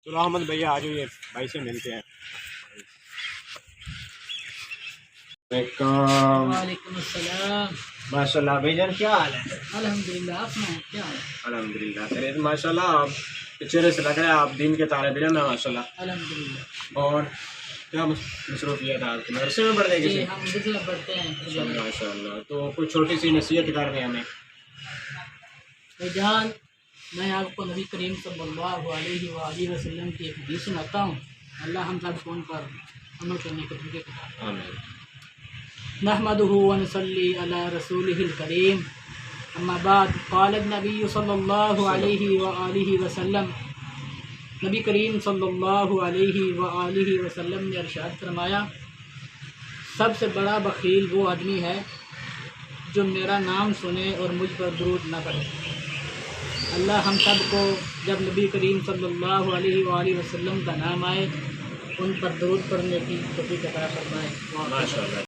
چلو احمد بھیا آ جائیے بھائی سے ملتے ہیں. وعلیکم السلام. ماشاء اللہ بھائی جان کیا حال ہے؟ الحمدللہ. آپ سنائیں کیا حال ہے؟ الحمد للہ خیریت. ماشاء اللہ آپ کے چہرے سے لگ رہا ہے آپ دین کے طالب علم ہیں ماشاء اللہ. الحمدللہ. اور کیا مصروفیت ہے آپ کی؟ مدرسے میں پڑھتے ہیں جی کسی؟ ہم مدرسے میں پڑھتے ہیں. ماشاء اللہ. تو کوئی چھوٹی سی نصیحت کر دیں ہمیں. جان میں آپ کو نبی کریم صلی اللہ علیہ وآلہ وسلم کی ایک حدیث سناتا ہوں. اللہ ہم سب کو ان پر عمل کرنے کی توفیق عطا فرمائے. آمین. نحمده ونصلي على رسوله الكريم. اما بعد قال النبي صلی اللہ علیہ وآلہ وسلم. نبی کریم صلی اللہ علیہ وآلہ وسلم نے ارشاد فرمایا سب سے بڑا بخیل وہ آدمی ہے جو میرا نام سنے اور مجھ پر درود نہ پڑھے. اللہ ہم سب کو جب نبی کریم صلی اللہ علیہ وآلہ وسلم کا نام آئے ان پر درود پڑھنے کی توفیق عطا فرمائے. ماشاء اللہ.